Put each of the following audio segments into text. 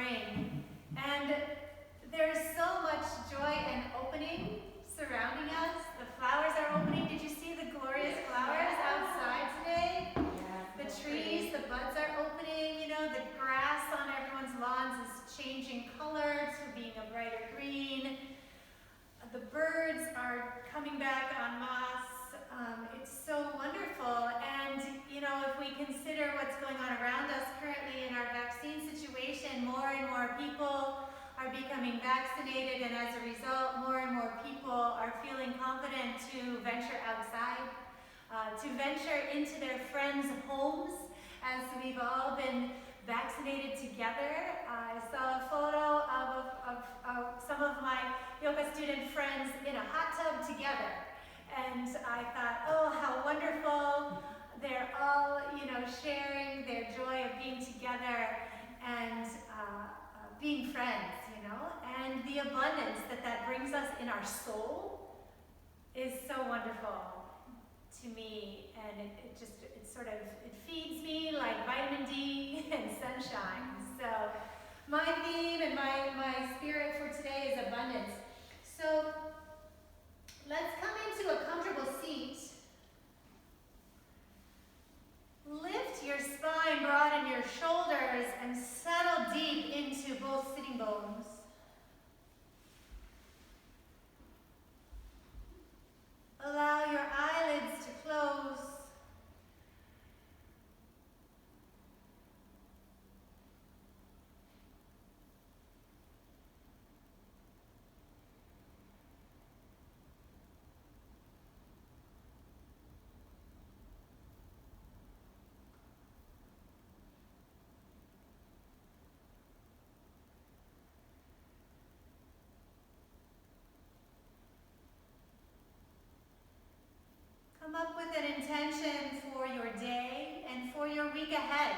spring, and there's so much joy and opening surrounding us. The flowers are opening. Did you see the glorious flowers outside today? The trees, the buds are opening. You know, the grass on everyone's lawns is changing color to being a brighter green. The birds are coming back en masse. It's so wonderful. And, you know, if we consider what's going on around us currently in our vaccine situation, more and more people are becoming vaccinated, and as a result, more and more people are feeling confident to venture outside, to venture into their friends' homes, as we've all been vaccinated together. I saw a photo of some of my yoga student friends in a hot tub together, and I thought, oh, how wonderful. They're all, you know, sharing their joy of being together and being friends, you know, and the abundance that brings us in our soul is so wonderful to me, and it feeds me like vitamin D and sunshine. So my theme and my spirit for today is abundance. So let's come into a comfortable seat. Lift your spine, broaden your shoulders, and settle deep into both sitting bones. Allow your eyelids to close. Come up with an intention for your day and for your week ahead.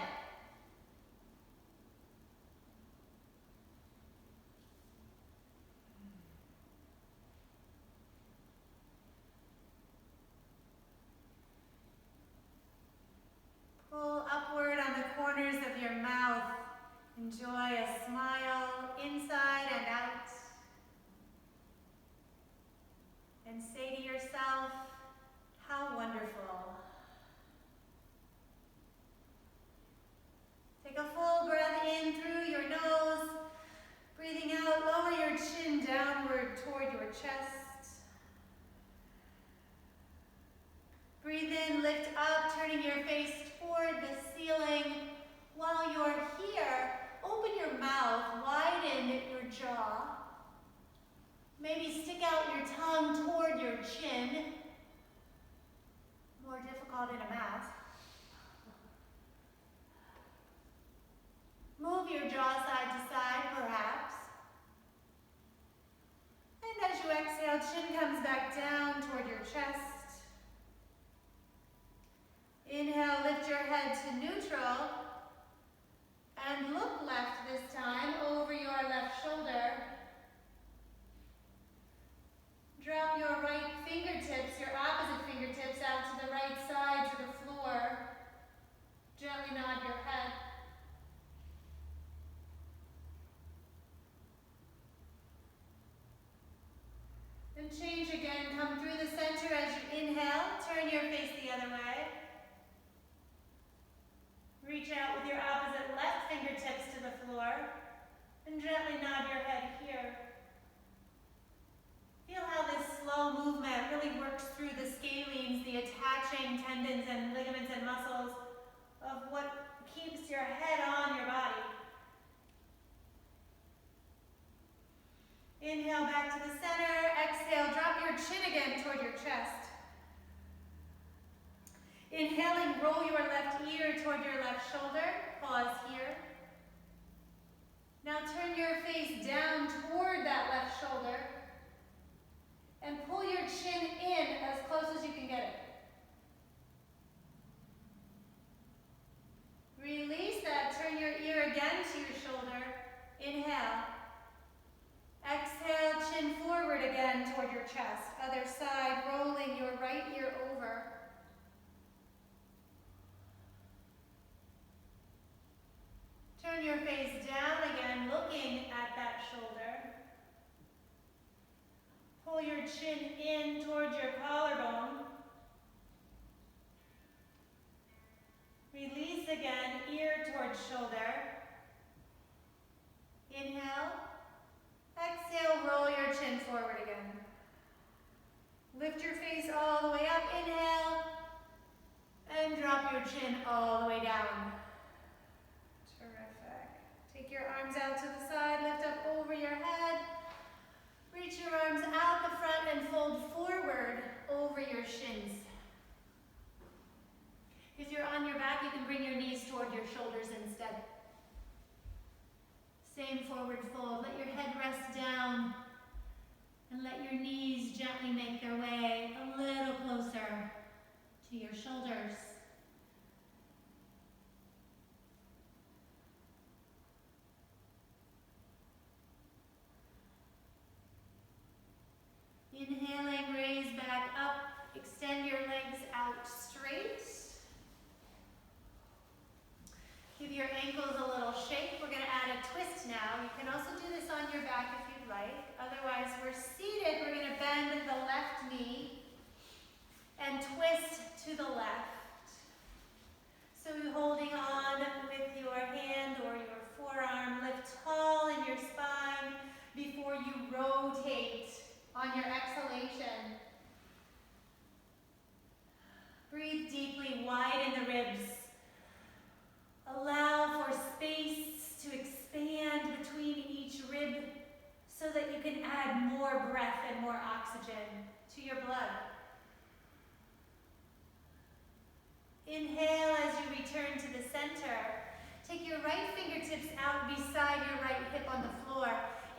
Pull upward on the corners of your mouth. Enjoy a smile inside and out. And say to yourself, how wonderful. Take a full breath in through your nose. Breathing out, lower your chin downward toward your chest. Breathe in, lift up, turning your face toward the ceiling. While you're here, open your mouth, widen your jaw. Maybe stick out your tongue toward your chin. More difficult in a mask. Move your jaw side to side, perhaps. And as you exhale, chin comes back down toward your chest. Inhale, lift your head to neutral. And look left this time, over your left shoulder. Drop your right fingertips, your opposite fingertips out to the right side, to the floor. Gently nod your head. And change again, come through the center as you inhale, turn your face the other way. Reach out with your opposite left fingertips to the floor, and gently nod your head here. Feel how this slow movement really works through the scalenes, the attaching tendons and ligaments and muscles of what keeps your head on your body. Inhale back to the center. Exhale, drop your chin again toward your chest. Inhaling, roll your left ear toward your left shoulder. Pause here. Now turn your face down toward that left shoulder. And pull your chin in as close as you can get it. Release that. Turn your ear again to your shoulder. Inhale. Exhale, chin forward again toward your chest. Other side, rolling your right ear over. Turn your face down again. Look Pull your chin in towards your collarbone. Release again, ear towards shoulder. Inhale. Exhale, roll your chin forward again. Lift your face all the way up, inhale. And drop your chin all the way down. Terrific. Take your arms out to the side, lift up over your head. Reach your arms out the front and fold forward over your shins. If you're on your back, you can bring your knees toward your shoulders instead. Same forward fold. Let your head rest down and let your knees gently make their way a little closer to your shoulders. Inhaling, raise back up, extend your legs out straight. Give your ankles a little shake. We're going to add a twist now. You can also do this on your back if you'd like. Otherwise, we're seated. We're going to bend the left knee and twist to the left. So you're holding on with your hand or your forearm. Lift tall in your spine before you rotate on your exhalation. Breathe deeply, widen the ribs. Allow for space to expand between each rib so that you can add more breath and more oxygen to your blood. Inhale as you return to the center. Take your right fingertips out beside your right hip on the floor.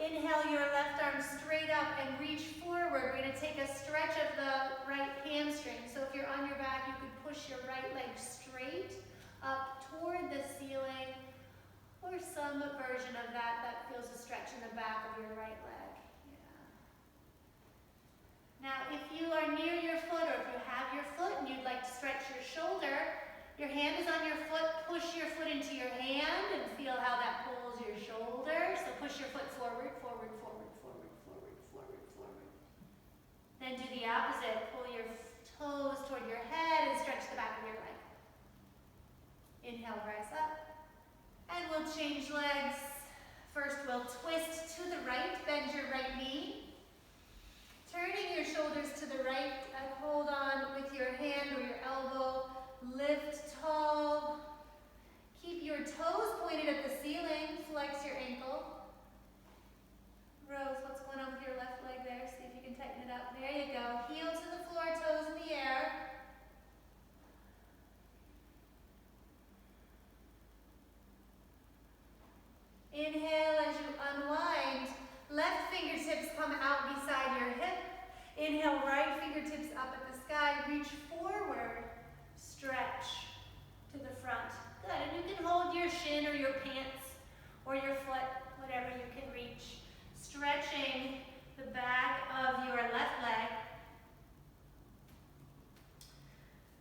Inhale your left arm straight up and reach forward. We're going to take a stretch of the right hamstring. So if you're on your back, you could push your right leg straight up toward the ceiling, or some version of that feels a stretch in the back of your right leg. Yeah. Now, if you are near your foot, or if you have your foot and you'd like to stretch your shoulder, your hand is on your foot, push your foot into your hand and feel how that pulls your shoulder. So push your foot forward, forward, forward, forward, forward, forward, forward. Then do the opposite. Pull your toes toward your head and stretch the back of your leg. Inhale, rise up. And we'll change legs. First, we'll twist to the right, bend your right knee. Turning your shoulders to the right, and hold on with your hand or your elbow. Lift tall. Keep your toes pointed at the ceiling. Flex your ankle. Rose, what's going on with your left leg there? See if you can tighten it up. There you go. Heel to the floor, toes in the air. Inhale as you unwind. Left fingertips come out beside your hip. Inhale, right fingertips up at the sky. Reach forward. Stretch to the front. Good. And you can hold your shin or your pants or your foot, whatever you can reach. Stretching the back of your left leg.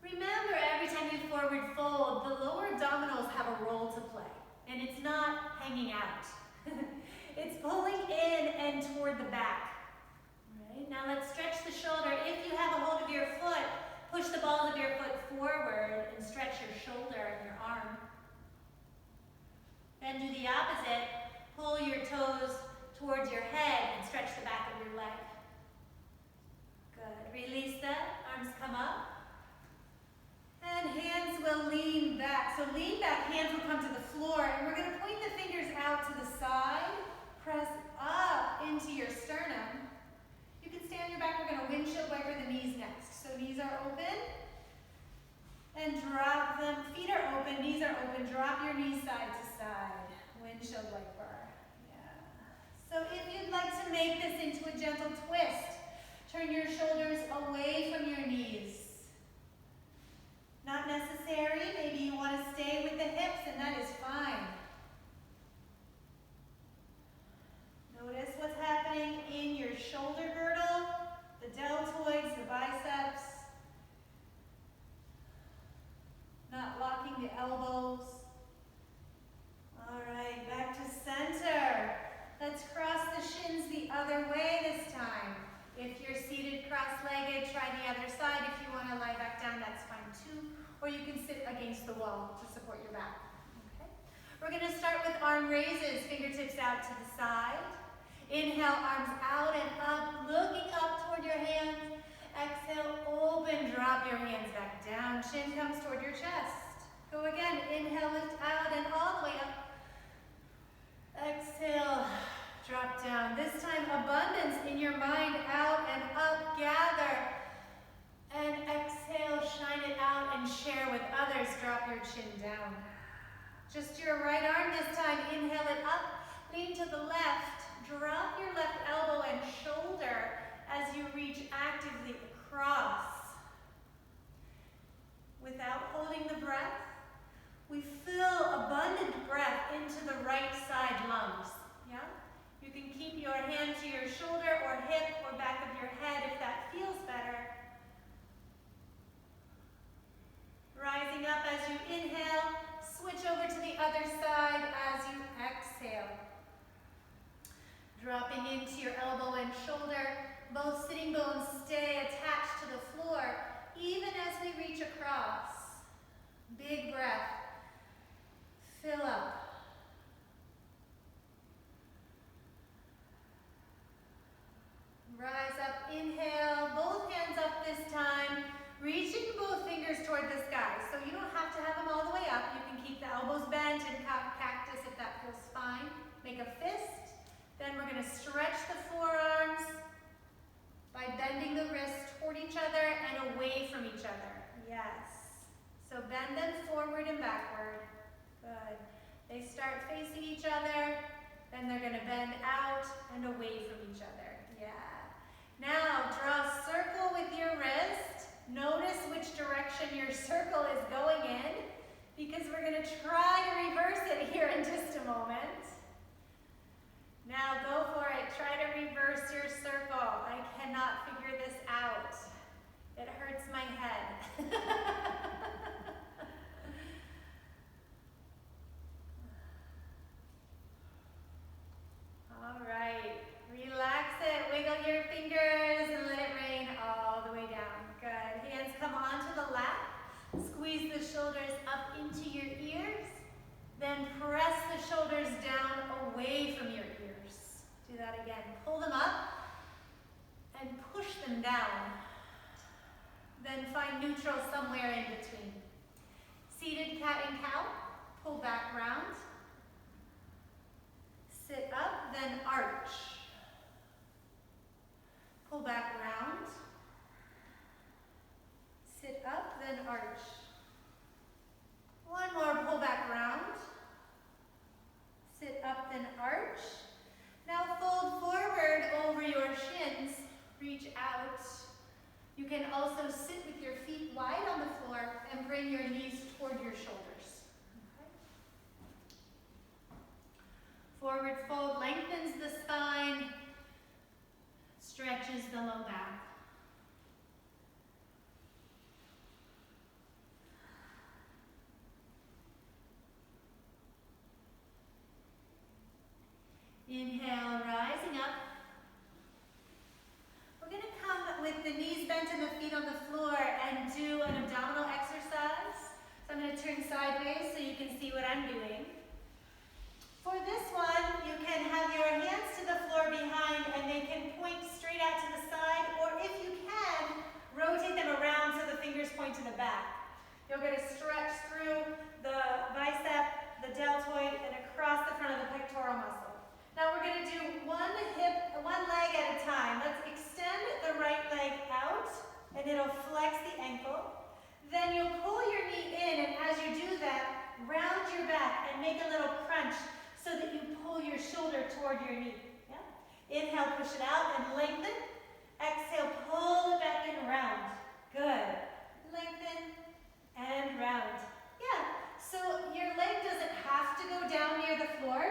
Remember, every time you forward fold, the lower abdominals have a role to play. And it's not hanging out. It's pulling in and toward the back. Right? Now let's stretch the shoulder. If you have a hold of your foot, push the balls of your foot forward and stretch your shoulder and your arm. Then do the opposite. Pull your toes towards your head and stretch the back of your leg. Good. Release that. Arms come up. And hands will lean back. So lean back, hands will come to the floor. And we're going to point the fingers out to the side. Press up into your sternum. You can stay on your back. We're going to windshield wiper the knees next. So knees are open. And drop them. Feet are open. Knees are open. Drop your knees side to side. Windshield wiper. Yeah. So if you'd like to make this into a gentle twist, turn your shoulders away from your knees. Not necessary. Maybe you want to stay with the hips, and that is fine. Notice what's happening in your shoulder girdle, the deltoids, the biceps. Not locking the elbows. All right, back to center. Let's cross the shins the other way this time. If you're your back. Okay. We're going to start with arm raises, fingertips out to the side. Inhale, arms out and up, looking up toward your hands. Exhale, open, drop your hands back down. Chin comes toward your chest. Go again, inhale, lift out and all the way up. Exhale, drop down. This time, abundance in your mind, out and up, gather. And exhale, shine it out and share with others. Drop your chin down. Just your right arm this time. Inhale it up, lean to the left. Drop your left elbow and shoulder as you reach actively across. Without holding the breath, we fill abundant breath into the right side lungs. Yeah? You can keep your hand to your shoulder or hip or back of your head if that feels better. Rising up as you inhale, switch over to the other side as you exhale. Dropping into your elbow and shoulder, both sitting bones stay attached to the floor, even as we reach across. Big breath. Fill up. Rise up, inhale, both hands up this time, reaching both fingers toward the sky. So you don't have to have them all the way up. You can keep the elbows bent and cactus if that feels fine. Make a fist. Then we're going to stretch the forearms by bending the wrists toward each other and away from each other. Yes. So bend them forward and backward. Good. They start facing each other, then they're going to bend out and away from each other. Yeah. Now draw a circle with your wrist. Notice which direction your circle is going in, because we're going to try to reverse it here in just a moment. Now go for it. Try to reverse your circle. I cannot figure this out. It hurts my head. All right. Relax it. Wiggle your fingers and let it rain all the way down. Good. Hands come onto the lap. Squeeze the shoulders up into your ears. Then press the shoulders down away from your ears. Do that again. Pull them up and push them down. Then find neutral somewhere in between. Seated cat and cow. Pull back round. Sit up, then arch. Pull back round. Sit up, then arch. One more, pull back round. Sit up, then arch. Now fold forward over your shins. Reach out. You can also sit with your feet wide on the floor and bring your knees toward your shoulders. Okay. Forward fold lengthens the spine, stretches the low back. Inhale, rising up. We're going to come with the knees bent and the feet on the floor and do an abdominal exercise. So I'm going to turn sideways so you can see what I'm doing. For this one, you can have your hands to the floor behind and they can point straight out to the side, or if you can, rotate them around so the fingers point to the back. You're going to stretch through the bicep, the deltoid, and across the front of the pectoral muscle. Now we're going to do one leg at a time. Let's extend the right leg out, and it'll flex the ankle. Then you'll pull your knee in, and as you do that, round your back and make a little crunch so that you pull your shoulder toward your knee. Yeah? Inhale, push it out and lengthen. Exhale, pull it back and round. Good. Lengthen and round. Yeah, so your leg doesn't have to go down near the floor.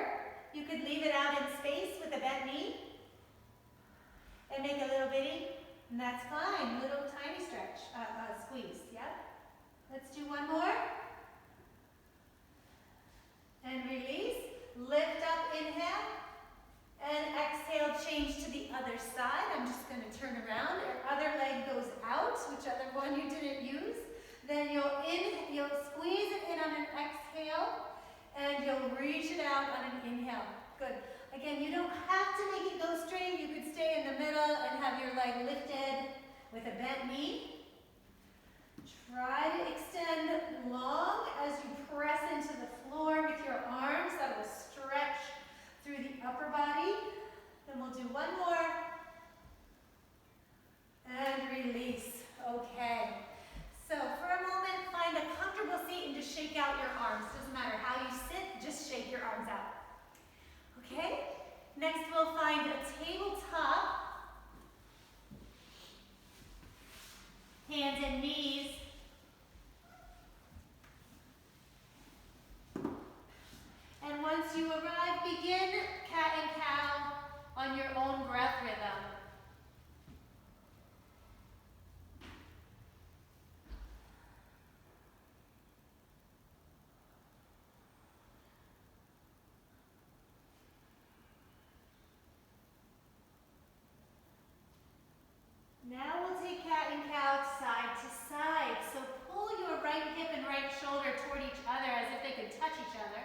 You could leave it out in space with a bent knee and make a little bitty, and that's fine. Little tiny stretch, squeeze, yeah? Let's do one more. And release. Lift up, inhale. And exhale, change to the other side. I'm just going to turn around. Your other leg goes out, whichever one you didn't use. Then you'll squeeze it in on an exhale. And you'll reach it out on an inhale. Good. Again, you don't have to make it go straight. You could stay in the middle and have your leg lifted with a bent knee. Try to extend long as you press into the floor with your arms. That will stretch through the upper body. Then we'll do one more. And release. Okay. So for a moment, find a comfortable seat and just shake out your arms. Doesn't matter how you sit, just shake your arms out. Okay? Next we'll find a tabletop. Hands and knees. And once you arrive, begin cat and cow on your own breath rhythm. Now we'll take cat and cow side to side. So pull your right hip and right shoulder toward each other as if they could touch each other.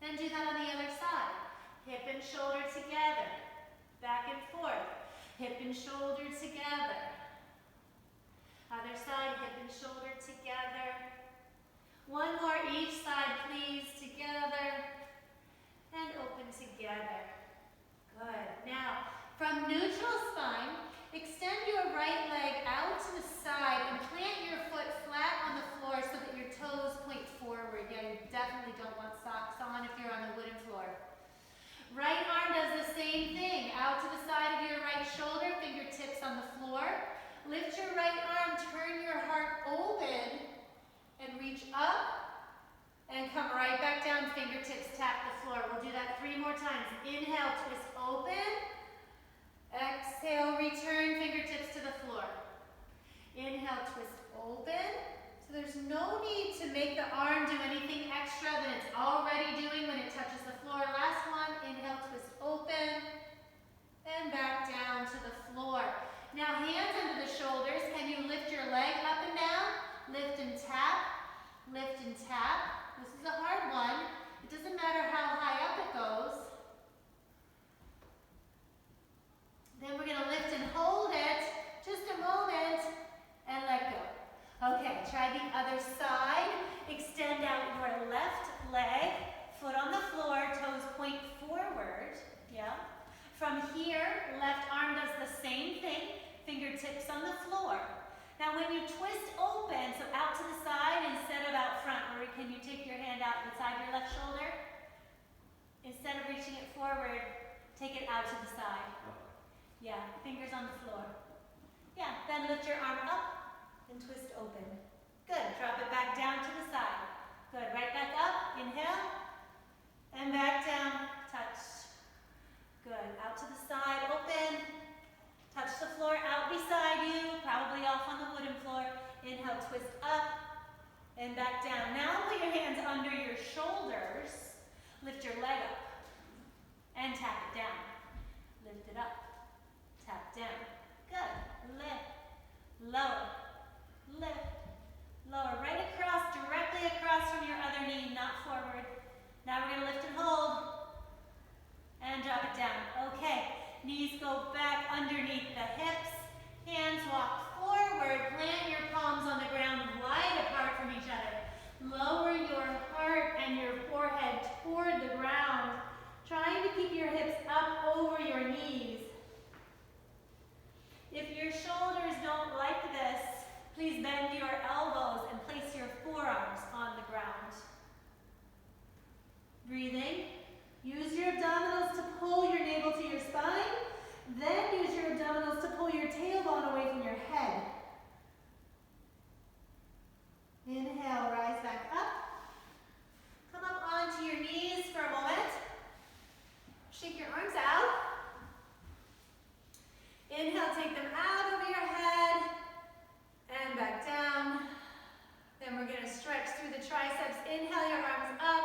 Then do that on the other side. Hip and shoulder together. Back and forth. Hip and shoulder together. Other side, hip and shoulder together. One more each side, please. Together. And open together. Good. Now, from neutral spine, extend your right leg out to the side and plant your foot flat on the floor so that your toes point forward. Yeah, you definitely don't want socks on if you're on the wooden floor. Right arm does the same thing. Out to the side of your right shoulder, fingertips on the floor. Lift your right arm, turn your heart open, and reach up, and come right back down, fingertips tap the floor. We'll do that 3 more times. Inhale, twist open. Exhale, return, fingertips to the floor. Inhale, twist open. So there's no need to make the arm do anything extra than it's already doing when it touches the floor. Last one, inhale, twist open, and back down to the floor. Now hands under the shoulders. Can you lift your leg up and down? Lift and tap, lift and tap. This is a hard one. It doesn't matter how high up it goes. Then we're going to lift and hold it, just a moment, and let go. Okay, try the other side. Extend out your left leg, foot on the floor, toes point forward. Yeah. From here, left arm does the same thing, fingertips on the floor. Now when you twist open, so out to the side instead of out front, or can you take your hand out beside your left shoulder? Instead of reaching it forward, take it out to the side. Yeah, fingers on the floor. Yeah, then lift your arm up and twist open. Good, drop it back down to the side. Good, right back up, inhale, and back down, touch. Good, out to the side, open, touch the floor out beside you, probably off on the wooden floor. Inhale, twist up, and back down. Now put your hands under your shoulders, lift your leg up, and tap it down. Lift it up. Tap down. Good. Lift. Lower. Lift. Lower. Right across, directly across from your other knee, not forward. Now we're going to lift and hold. And drop it down. Okay. Knees go back underneath the hips. Hands walk forward. Plant your palms on the ground wide apart from each other. Lower your heart and your forehead toward the ground. Trying to keep your hips up over your knees. If your shoulders don't like this, please bend your elbows and place your forearms on the ground. Breathing. Use your abdominals to pull your navel to your spine. Then use your abdominals to pull your tailbone away from your head. Inhale, rise back up. Come up onto your knees for a moment. Shake your arms out. Inhale, take them out over your head and back down. Then we're going to stretch through the triceps. Inhale your arms up.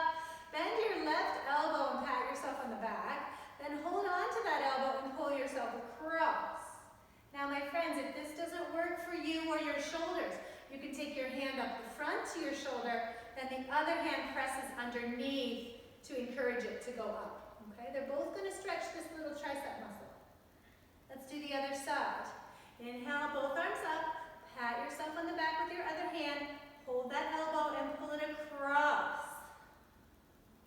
Bend your left elbow and pat yourself on the back. Then hold on to that elbow and pull yourself across. Now, my friends, if this doesn't work for you or your shoulders, you can take your hand up the front to your shoulder, then the other hand presses underneath to encourage it to go up. Okay, they're both going to stretch this little tricep muscle. Let's do the other side. Inhale, both arms up. Pat yourself on the back with your other hand. Hold that elbow and pull it across.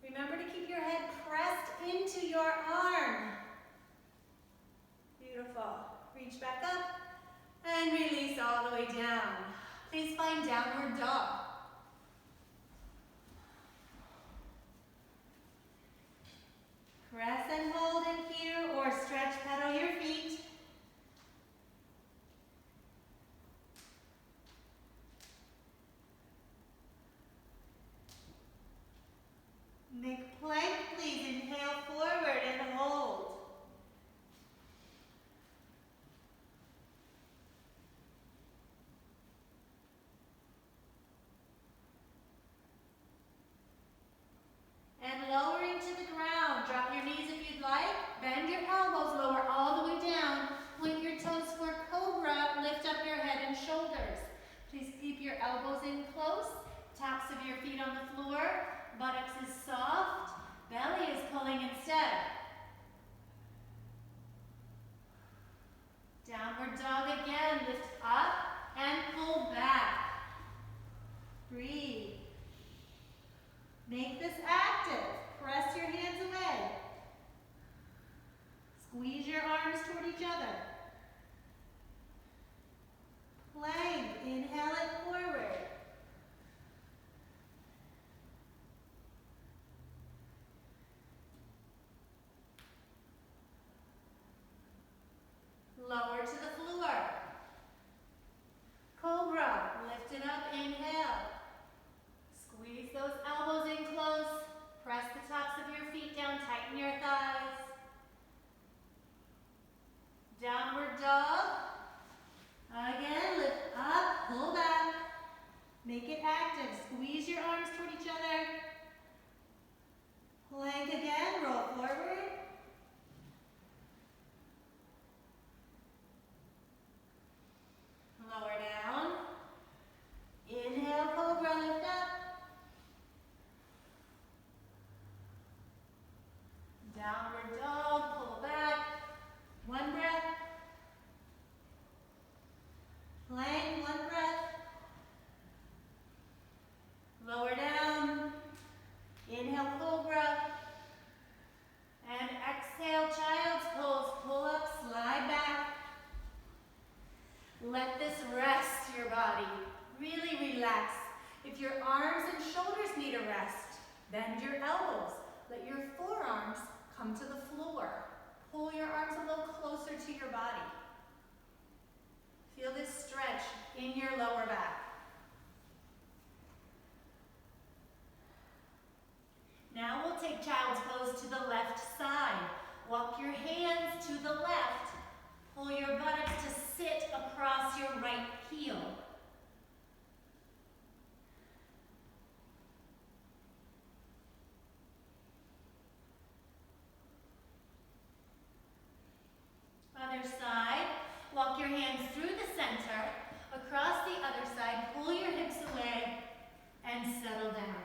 Remember to keep your head pressed into your arm. Beautiful. Reach back up and release all the way down. Please find downward dog. Press and hold in here or stretch, pedal your feet. Make plank, please. Inhale forward and hold. And lowering to the ground. Drop your knees if you'd like. Bend your elbows, lower all the way down. Point your toes for cobra. Lift up your head and shoulders. Please keep your elbows in close. Tops of your feet on the floor. Buttocks is soft. Belly is pulling instead. Downward dog again. Lift up and pull back. Breathe. Make this active. Press your hands away. Squeeze your arms toward each other. Plank. Inhale it forward. Lower to the floor. Cobra. Lift it up. Inhale. Squeeze those elbows in close. Press the tops of your feet down. Tighten your thighs. Downward dog. Again, lift up, pull back. Make it active. Squeeze your arms toward each other. Plank again. Roll forward. Lower down. Inhale, cobra, lift up. Downward dog, pull back. One breath. Plank, one breath. Lower down. Inhale, cobra. And exhale, child's pose. Pull up, slide back. Let this rest your body. Really relax. If your arms and shoulders need a rest, bend your elbows. Let your forearms come to the floor. Pull your arms a little closer to your body. Feel this stretch in your lower back. Now we'll take child's pose to the left side. Walk your hands to the left. Pull your buttocks to sit across your right heel. Other side, walk your hands through the center, across the other side, pull your hips away, and settle down.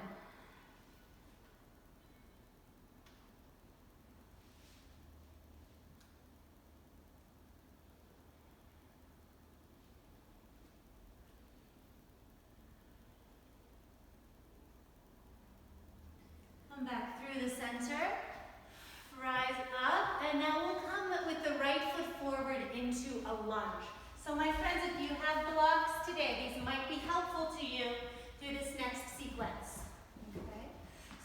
Come back through the center, rise up, and now we'll come with the right foot forward into a lunge. So my friends, if you have blocks today, these might be helpful to you through this next sequence. Okay?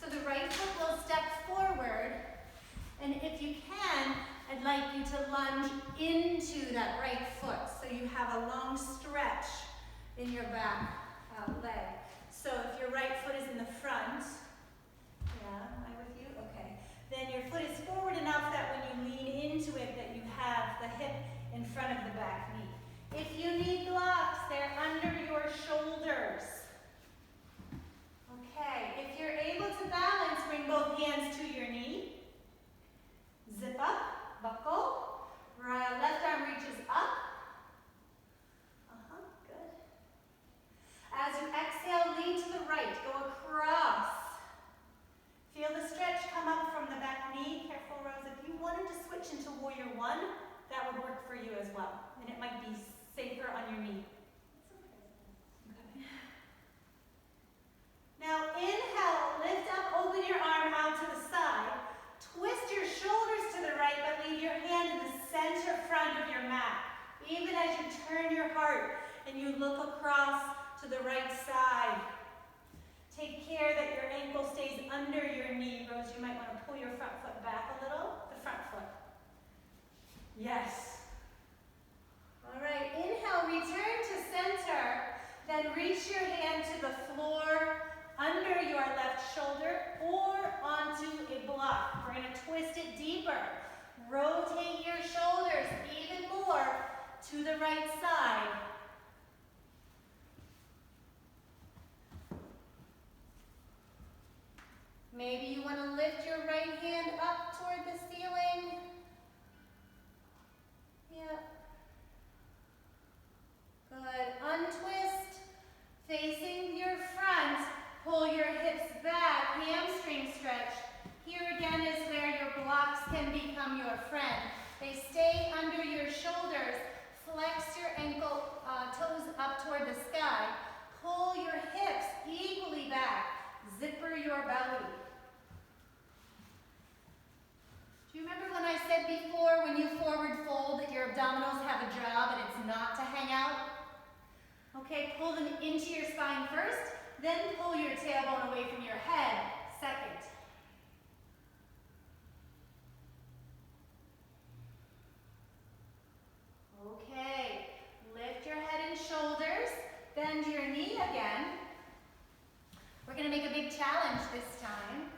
So the right foot will step forward, and if you can, I'd like you to lunge into that right foot so you have a long stretch in your back leg. So if your right foot is in the front, am I with you? Okay. Then your foot is forward enough that when you lean into it, that you have the hip in front of the back knee. If you need blocks, they're under your shoulders. Okay. If you're able to balance, bring both hands to your knee. Zip up, buckle. Left arm reaches up. Good. As you exhale, lean to the right. Go across. switch into warrior one, that would work for you as well. And it might be safer on your knee. Okay. Now inhale, lift up, open your arm out to the side. Twist your shoulders to the right, but leave your hand in the center front of your mat. Even as you turn your heart and you look across to the right side. Take care that your ankle stays under your knee. Rose, you might want to pull your front foot back a little. The front foot. Yes. All right, inhale, return to center. Then reach your hand to the floor under your left shoulder or onto a block. We're going to twist it deeper. Rotate your shoulders even more to the right side. Maybe you want to lift your right hand up toward the ceiling. Yep. Good. Untwist. Facing your front. Pull your hips back. Hamstring stretch. Here again is where your blocks can become your friend. They stay under your shoulders. Flex your ankle, toes up toward the sky. Pull your hips equally back. Zipper your belly. Do you remember when I said before, when you forward fold, that your abdominals have a job and it's not to hang out? Okay, pull them into your spine first, then pull your tailbone away from your head second. Okay, lift your head and shoulders, bend your knee again. We're going to make a big challenge this time.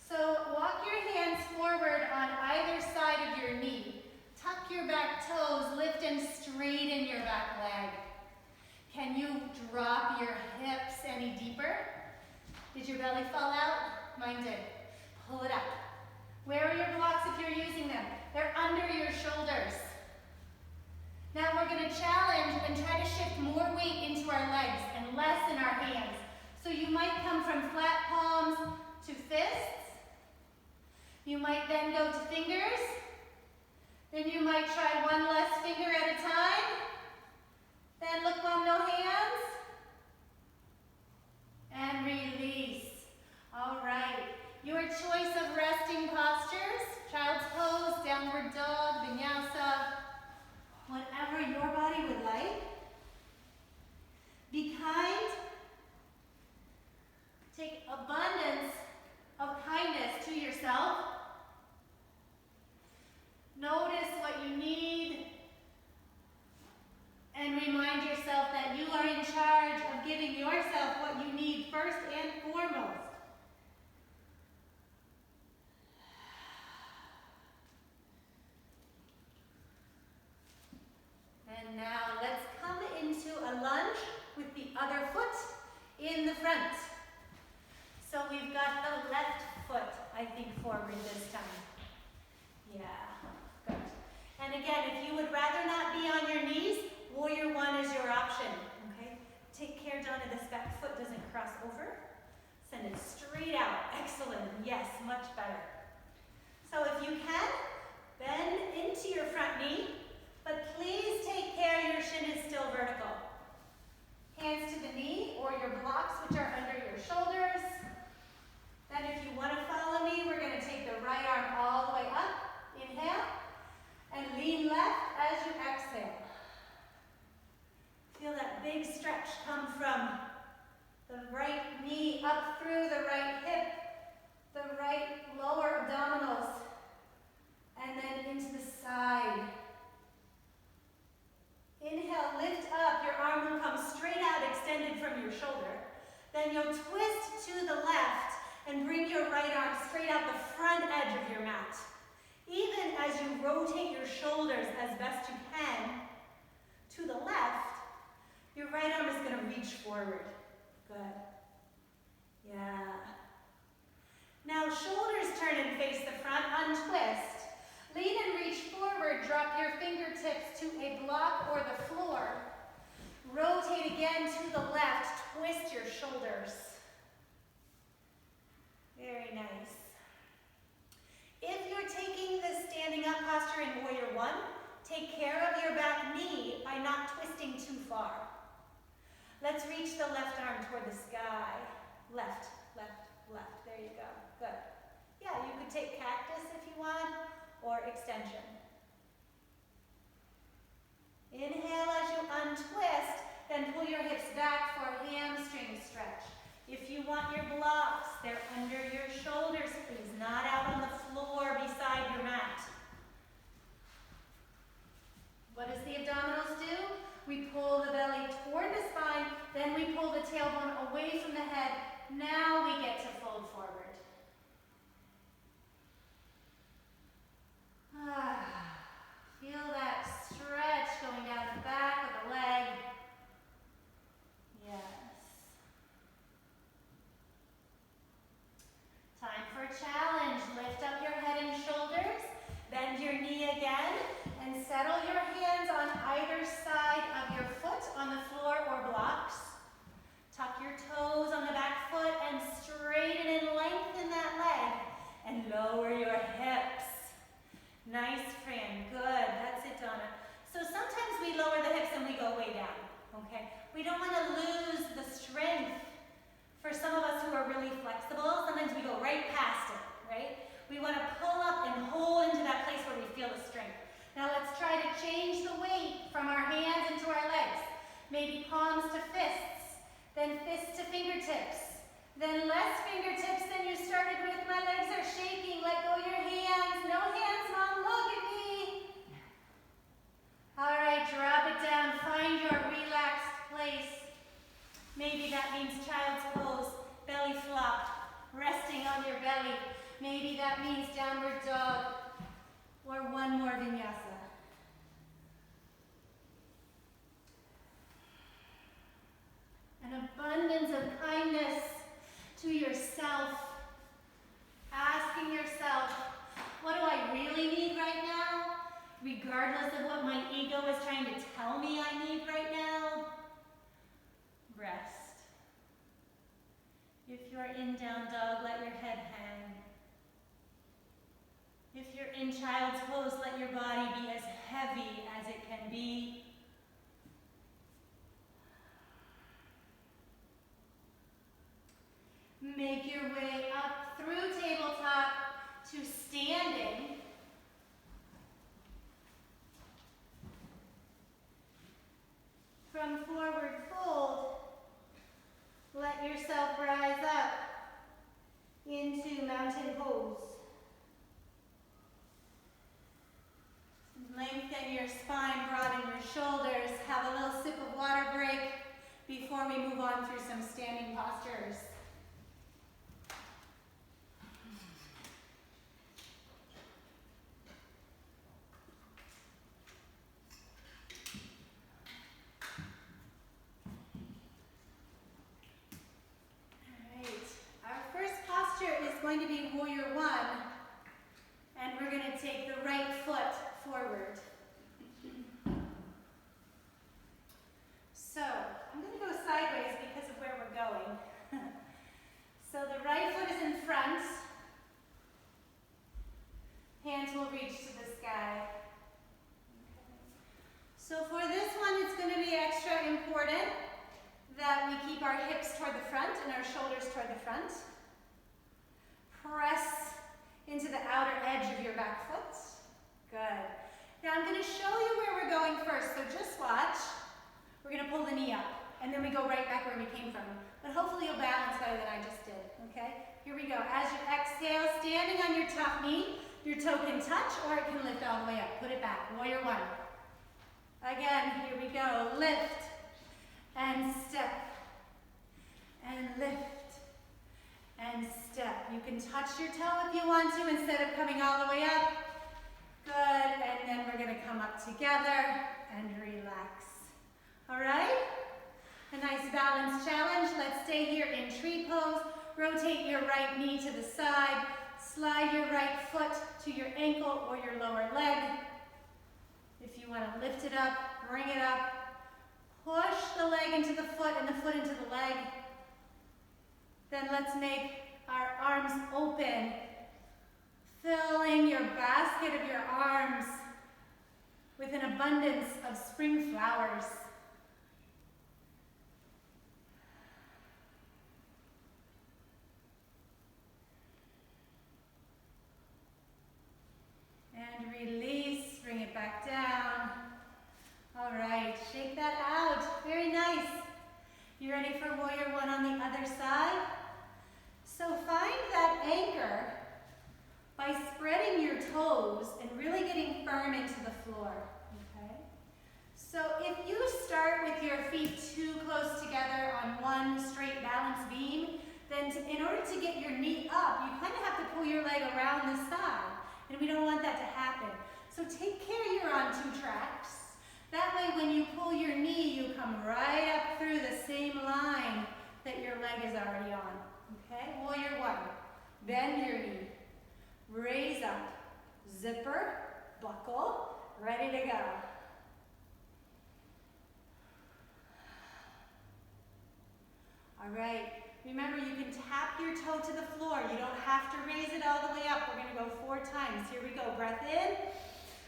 So walk your hands forward on either side of your knee. Tuck your back toes, lift and straighten your back leg. Can you drop your hips any deeper? Did your belly fall out? Mine did. Pull it up. Where are your blocks if you're using them? They're under your shoulders. Now we're going to challenge and try to shift more weight into our legs and less in our hands. So you might come from flat palms to fists. You might then go to fingers. Then you might try one less finger at a time. Then look on no hands. And release. All right. Your choice of resting postures, child's pose, downward dog, vinyasa, whatever your body would like. Be kind. Take abundance of kindness to yourself. Notice what you need and remind yourself that you are in charge of giving yourself what you need first and foremost. And now let's come into a lunge with the other foot in the front. So we've got the left foot, I think, forward this time. Yeah, good. And again, if you would rather not be on your knees, warrior one is your option, okay? Take care, Donna, this back foot doesn't cross over. Send it straight out. Excellent. Yes, much better. So if you can, bend into your front knee, but please take care your shin is still vertical. Hands to the knee or your blocks, which are under your shoulders. Then if you want to follow me, we're going to take the right arm all the way up. Inhale. And lean left as you exhale. Feel that big stretch come from the right knee up through the right hip, the right lower abdominals, and then into the side. Inhale, lift up. Your arm will come straight out, extended from your shoulder. Then you'll twist to the left and bring your right arm straight out the front edge of your mat. Even as you rotate your shoulders as best you can to the left, your right arm is going to reach forward. Good. Yeah. Now shoulders turn and face the front, untwist. Lean and reach forward, drop your fingertips to a block or the floor. Rotate again to the left, twist your shoulders. Very nice. If you're taking the standing up posture and one. Take care of your back knee by not twisting too far. Let's reach the left arm toward the sky. Left, left, left. There you go. Good. Yeah, you could take cactus if you want, or extension. Inhale as you untwist, then pull your hips back for a hamstring stretch. If you want your blocks, they're under your shoulders, please, not out on the floor beside your mat. What does the abdominals do? We pull the belly toward the spine, then we pull the tailbone away from the head. Now we get to fold forward. Feel that stretch going down the back of the leg. Yes. Time for a challenge. Lift up your head and shoulders, bend your knee again, and settle your hands on either side of your foot on the floor or blocks. Tuck your toes on the back foot and straighten and lengthen that leg, and lower your hips. Nice, Fran. Good. That's it, Donna. So sometimes we lower the hips and we go way down, okay? We don't want to lose the strength. For some of us who are really flexible, sometimes we go right past it, right? We want to pull up and hold into that place where we feel the strength. Now let's try to change the weight from our hands into our legs. Maybe palms to fists, then fists to fingertips, then less fingertips than you started with. My legs are shaking. Let go your hands. No hands, Mom. Look at me. All right, drop it down. Find your relaxed place. Maybe that means child's pose, belly flop, resting on your belly. Maybe that means downward dog, or one more vinyasa. An abundance of kindness to yourself. Asking yourself, what do I really need right now? Regardless of what my ego is trying to tell me I need right now. Rest. If you're in down dog, let your head hang. If you're in child's pose, let your body be as heavy as it can be. Make your way up through tabletop to standing. From forward fold, let yourself rise up into mountain pose. Lengthen your spine, broaden your shoulders. Have a little sip of water break before we move on through some standing postures. Going to be warrior one, and we're going to take the right foot forward. So I'm going to go sideways because of where we're going. So the right foot is in front. Hands will reach to the sky. So for this one, it's going to be extra important that we keep our hips toward the front and our shoulders toward the front. Press into the outer edge of your back foot. Good. Now I'm going to show you where we're going first, so just watch. We're going to pull the knee up, and then we go right back where we came from. But hopefully you'll balance better than I just did, okay? Here we go. As you exhale, standing on your top knee, your toe can touch or it can lift all the way up. Put it back. Warrior one. Again, here we go. Lift and step and lift and step. You can touch your toe if you want to instead of coming all the way up. Good, and then we're gonna come up together and relax. All right? A nice balance challenge. Let's stay here in tree pose. Rotate your right knee to the side. Slide your right foot to your ankle or your lower leg. If you wanna lift it up, bring it up. Push the leg into the foot and the foot into the leg. Then let's make our arms open, filling your basket of your arms with an abundance of spring flowers. And release, bring it back down. All right, shake that out. Very nice. You ready for warrior one on the other side? So find that anchor by spreading your toes and really getting firm into the floor, okay? So if you start with your feet too close together on one straight balance beam, then in order to get your knee up, you kind of have to pull your leg around the side, and we don't want that to happen. So take care you're on 2 tracks. That way when you pull your knee, you come right up through the same line that your leg is already on, okay? Warrior one, bend your knee, raise up, zipper, buckle, ready to go. All right, remember you can tap your toe to the floor. You don't have to raise it all the way up. We're gonna go 4 times. Here we go, breath in,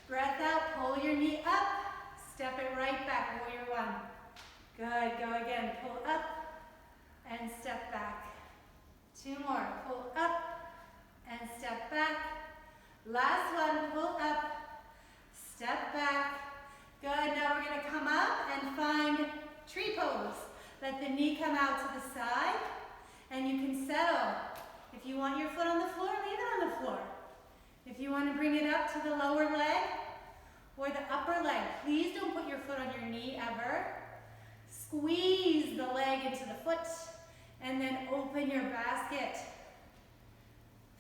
breath out, pull your knee up, step it right back, warrior one. Good, go again, pull up and step back. 2 more, pull up and step back. Last one, pull up, step back. Good, now we're gonna come up and find tree pose. Let the knee come out to the side and you can settle. If you want your foot on the floor, leave it on the floor. If you want to bring it up to the lower leg or the upper leg, please don't put your foot on your knee ever. Squeeze the leg into the foot and then open your basket.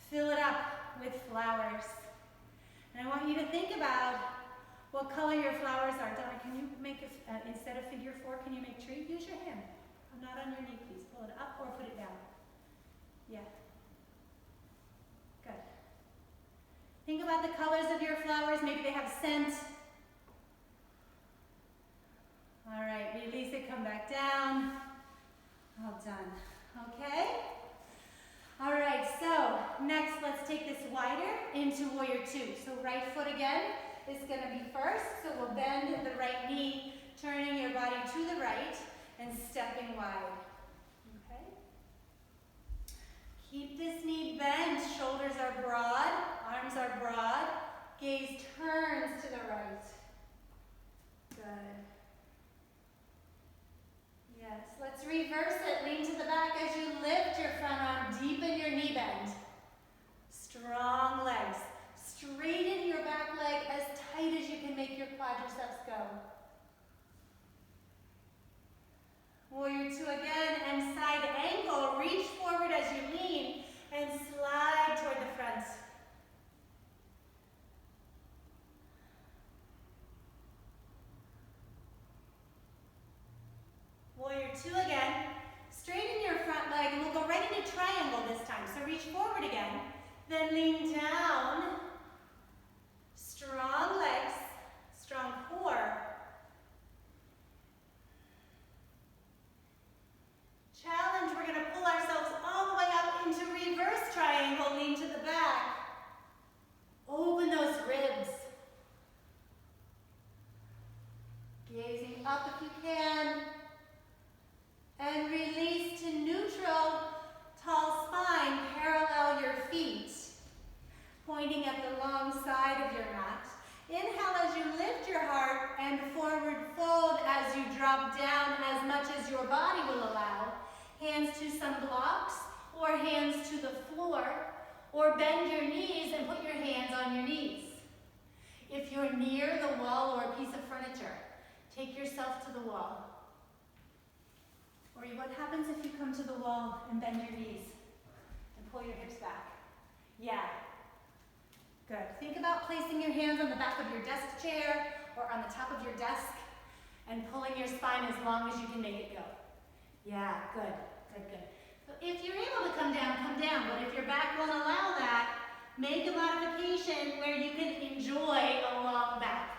Fill it up with flowers. And I want you to think about what color your flowers are. Donna, can you make, instead of figure 4, can you make tree? Use your hand. Not on your knee, please. Pull it up or put it down. Yeah. Good. Think about the colors of your flowers. Maybe they have scent. All right, release it, come back down. All done. Okay? All right, so next let's take this wider into warrior 2. So right foot again is going to be first. So we'll bend the right knee, turning your body to the right and stepping wide. Okay? Keep this knee bent. Shoulders are broad, arms are broad. Gaze turns to the right. Good. Yes, let's reverse it. Lean to the back as you lift your front arm. Deepen your knee bend. Strong legs. Straighten your back leg as tight as you can make your quadriceps go. Warrior 2 again, and side angle. Reach forward as you lean and slide toward the front. Warrior 2 again. Straighten your front leg and we'll go right into triangle this time. So reach forward again, then lean down. Strong legs, strong core. Challenge, we're going to pull ourselves all the way up into reverse triangle, lean to the back. Open those ribs. Gazing up if you can. And release to neutral, tall spine, parallel your feet. Pointing at the long side of your mat. Inhale as you lift your heart and forward fold as you drop down as much as your body will allow. Hands to some blocks or hands to the floor, or bend your knees and put your hands on your knees. If you're near the wall or a piece of furniture, take yourself to the wall. Or what happens if you come to the wall and bend your knees and pull your hips back? Yeah. Good. Think about placing your hands on the back of your desk chair or on the top of your desk and pulling your spine as long as you can make it go. Yeah, good, good, good. So if you're able to come down, but if your back won't allow that, make a modification where you can enjoy a long back.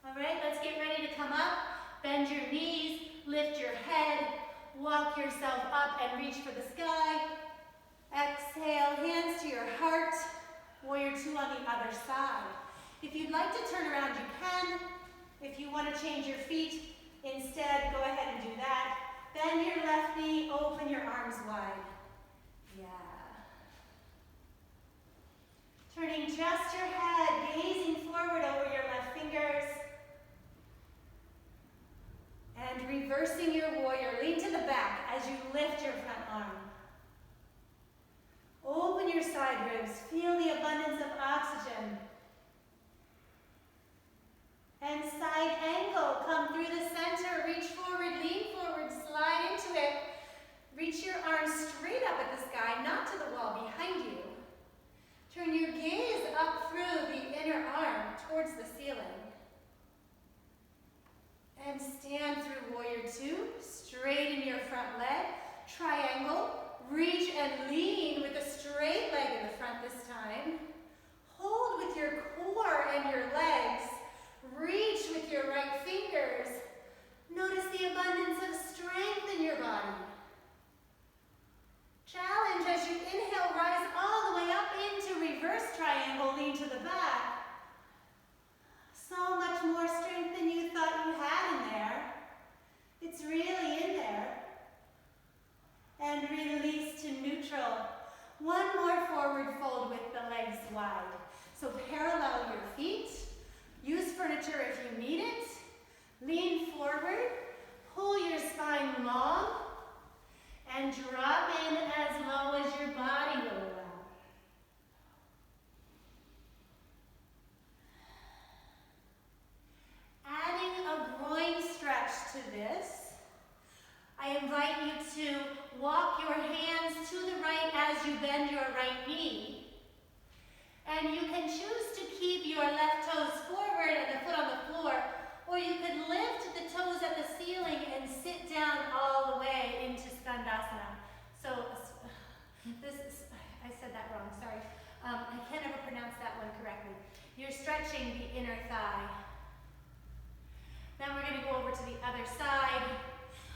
All right, let's get ready to come up. Bend your knees, lift your head, walk yourself up and reach for the sky. Exhale, hands to your heart. Warrior 2 on the other side. If you'd like to turn around, you can. If you want to change your feet, instead, go ahead and do that. Bend your left knee, open your arms wide. Yeah. Turning just your head, gazing forward over your left fingers. And reversing your warrior. Lean to the back as you lift your front arm. Open your side ribs. Feel the abundance of oxygen. And side angle. Come through the center. Reach forward, lean forward, slide into it. Reach your arms straight up at the sky, not to the wall behind you. Turn your gaze up through the inner arm towards the ceiling. And stand through warrior two. Straighten your front leg. Triangle. Reach and lean with a straight leg in the front this time. Hold with your core and your legs. Reach with your right fingers. Notice the abundance of strength in your body. Challenge as you inhale, rise all the way up into reverse triangle, lean to the back. So much more strength than you thought you had in there. It's really in there. And release to neutral. One more forward fold with the legs wide. So parallel your feet. Use furniture if you need it. Lean forward. Pull your spine long. And drop in as low as your body will allow. Adding a groin stretch to this, I invite you to walk your hands to the right as you bend your right knee. And you can choose to keep your left toes forward and the foot on the floor, or you could lift the toes at the ceiling and sit down all the way into Skandasana. So this is, I said that wrong, sorry. I can't ever pronounce that one correctly. You're stretching the inner thigh. Then we're going to go over to the other side.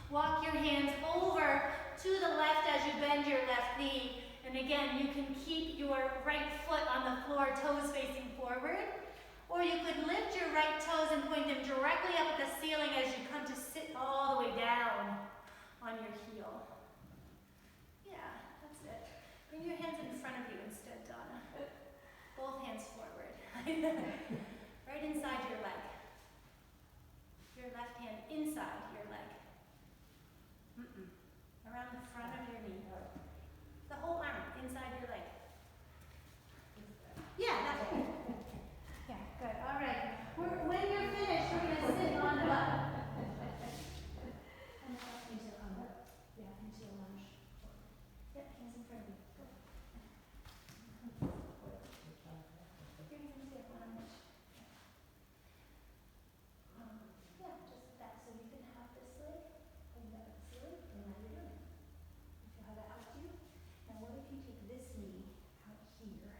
Walk your hands over to the left as you bend your left knee. And again, you can keep your right foot on the floor, toes facing forward. Or you could lift your right toes and point them directly up at the ceiling as you come to sit all the way down on your heel. Yeah, that's it. Bring your hands in front of you instead, Donna. Both hands forward. Right inside your leg. Your left hand inside your leg. Around the front of your knee. The whole arm inside your leg. Yeah, that way. Yeah, good. All right. When you're finished, we're going to sit on the butt. And into a lunge. Yep, hands in front of you. Go. Your hands here, lunge. Yeah, just that. So you can have this leg, hold that at the ceiling, and now you're doing it. You feel how that helps you? Now what if you take this knee out here,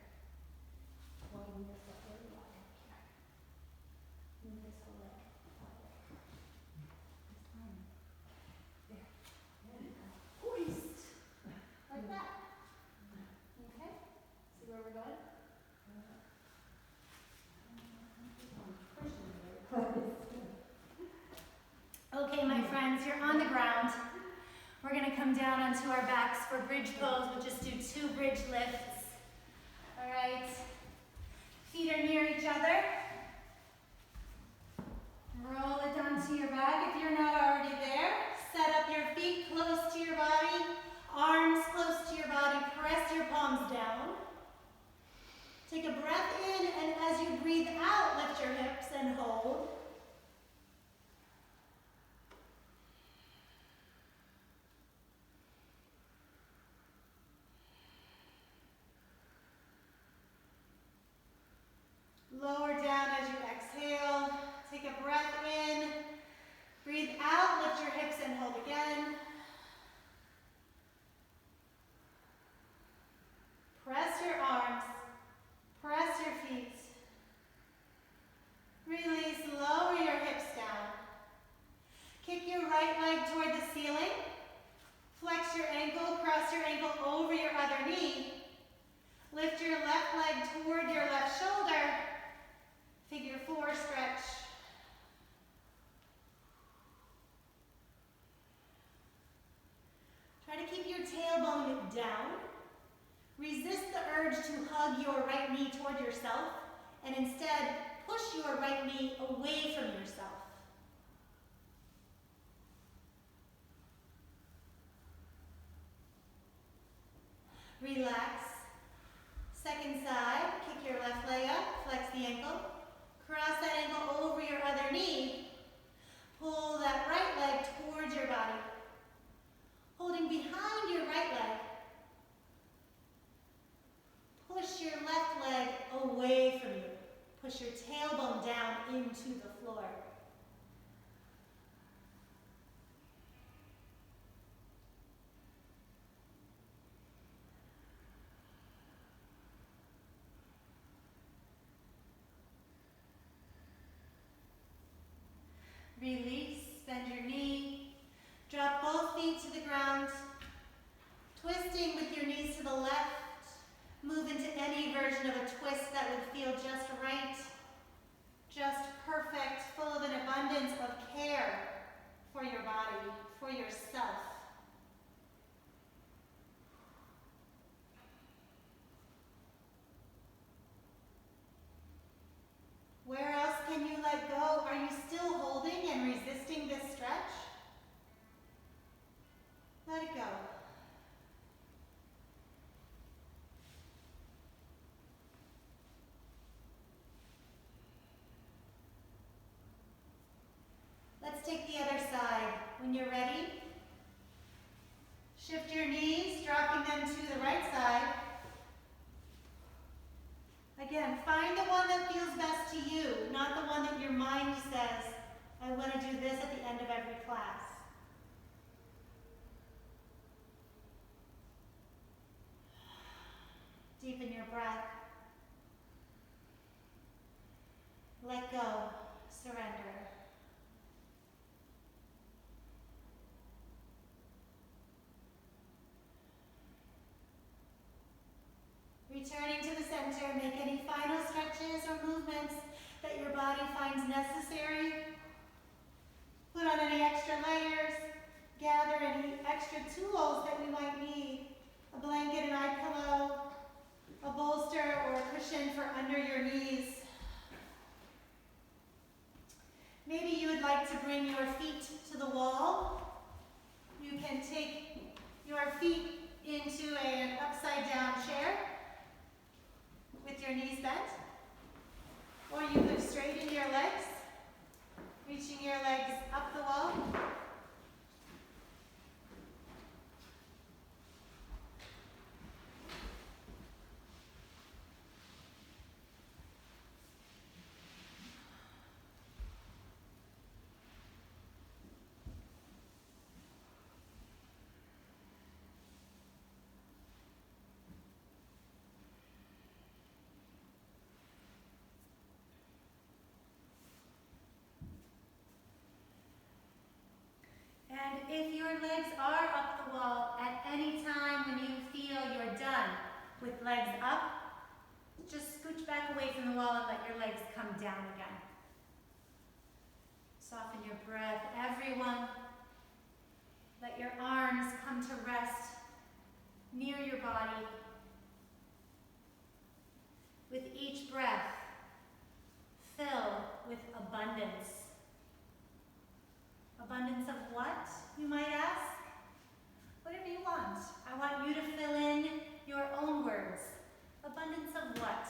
while you lift up really wide up here. Move this whole leg out there. This arm. There. There you go. Hoist. Like that. Okay? See where we're going? Okay, my friends, you're on the ground. We're going to come down onto our backs for bridge pose. We'll just do 2 bridge lifts. All right. Feet are near each other. Roll it onto your back if you're not already there. Set up your feet close to your body. Arms close to your body. Press your palms down. Take a breath in, and as you breathe out, lift your hips and hold. Lower down as you exhale. Take a breath in. Breathe out, lift your hips and hold again. Press your arms. Press your feet. Release, lower your hips down. Kick your right leg toward the ceiling. Flex your ankle, cross your ankle over your other knee. Lift your left leg toward your left shoulder. tailbone down. Resist the urge to hug your right knee toward yourself and instead push your right knee away from yourself. Relax. Second side, kick your left leg up, flex the ankle. Cross that ankle over your other knee. Pull that right leg towards your body. Holding behind your right leg. Push your left leg away from you. Push your tailbone down into the floor. Release, bend your knee. Drop both feet to the ground. Twisting with your knees to the left. Move into any version of a twist that would feel just right. Just perfect, full of an abundance of care for your body, for yourself. Where else can you let go? Are you still holding and resisting this stretch? Let it go. Let's take the other side. When you're ready, shift your knees, dropping them to the right side. Again, find the one that feels best to you, not the one that your mind says, I want to do this at the end of every class. Deepen your breath. Let go. Surrender. Returning to the center, make any final stretches or movements that your body finds necessary. Put on any extra layers. Gather any extra tools that you might need. A blanket, an eye pillow, a bolster, or a cushion for under your knees. Maybe you would like to bring your feet to the wall. You can take your feet into an upside down chair with your knees bent. Or you could straighten your legs, reaching your legs up the wall. And if your legs are up the wall at any time when you feel you're done with legs up, just scooch back away from the wall and let your legs come down again. Soften your breath, everyone. Let your arms come to rest near your body. With each breath, fill with abundance. Abundance of what, you might ask? Whatever you want. I want you to fill in your own words. Abundance of what?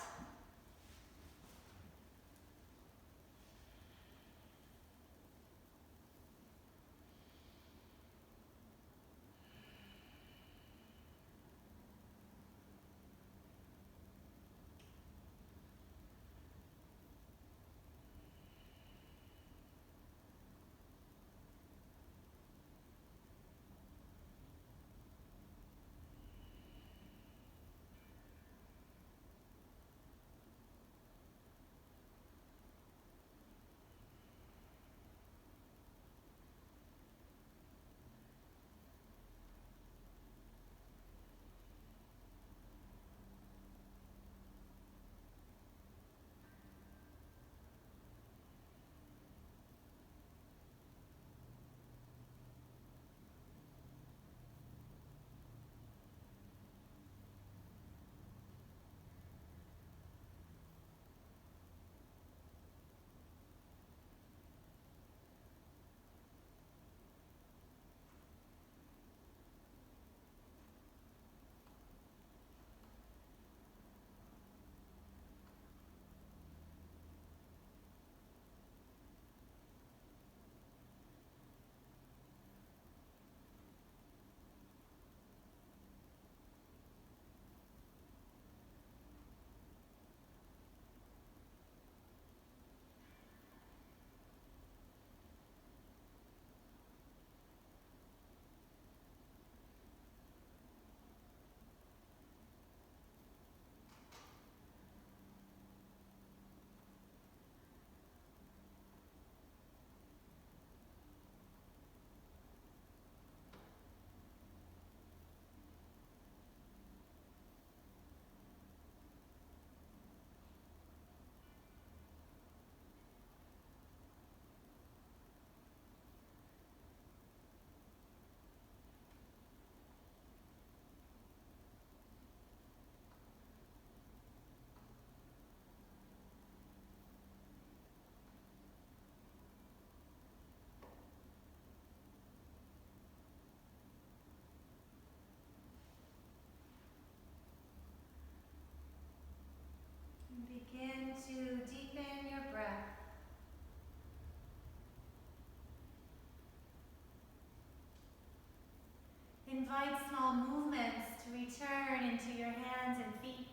small movements to return into your hands and feet.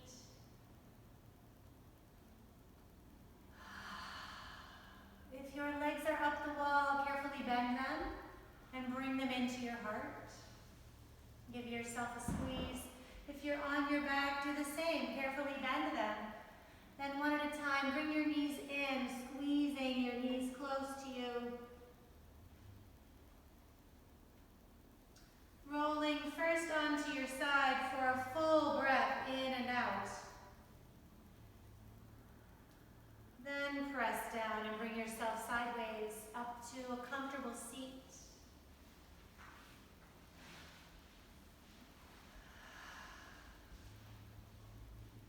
If your legs are up the wall, carefully bend them and bring them into your heart. Give yourself a squeeze. If you're on your back, do the same. Carefully bend them. Then one at a time, bring your knees in, squeezing your knees close to you. Rolling first onto your side for a full breath in and out. Then press down and bring yourself sideways up to a comfortable seat.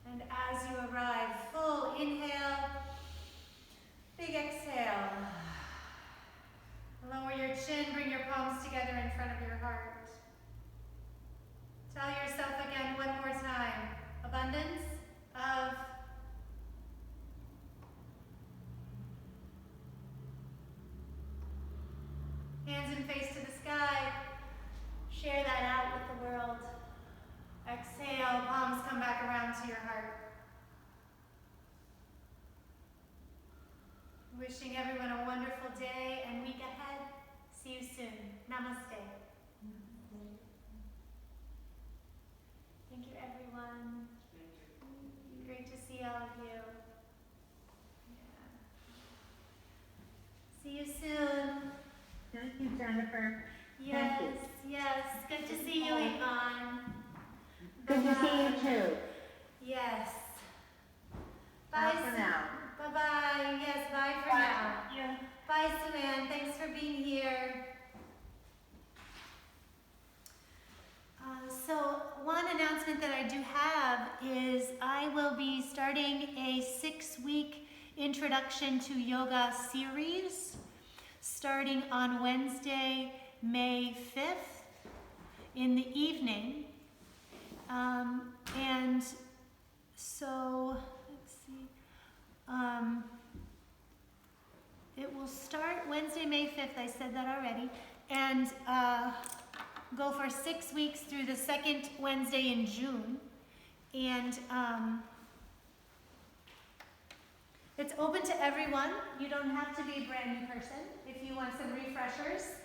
And as you arrive, full inhale, big exhale. Lower your chin, bring your palms together in front of your heart. Tell yourself again one more time, abundance of hands and face to the sky. Share that out with the world. Exhale, palms come back around to your heart. Wishing everyone a wonderful day and week ahead. See you soon. Namaste. Thank you, everyone. Great to see all of you. Yeah. See you soon. Thank you, Jennifer. Yes, Thank you. yes. Good to see you, Yvonne. Good to see you too. Yes. Bye Bye for now. Bye-bye. Yes, bye for Bye. now. Yeah. Bye, Sue-Ann. Thanks for being here. So one announcement that I do have is I will be starting a 6-week introduction to yoga series starting on Wednesday, May 5th in the evening. And so, let's see. It will start Wednesday, May 5th. I said that already. And go for 6 weeks through the second Wednesday in June. And it's open to everyone. You don't have to be a brand new person. If you want some refreshers,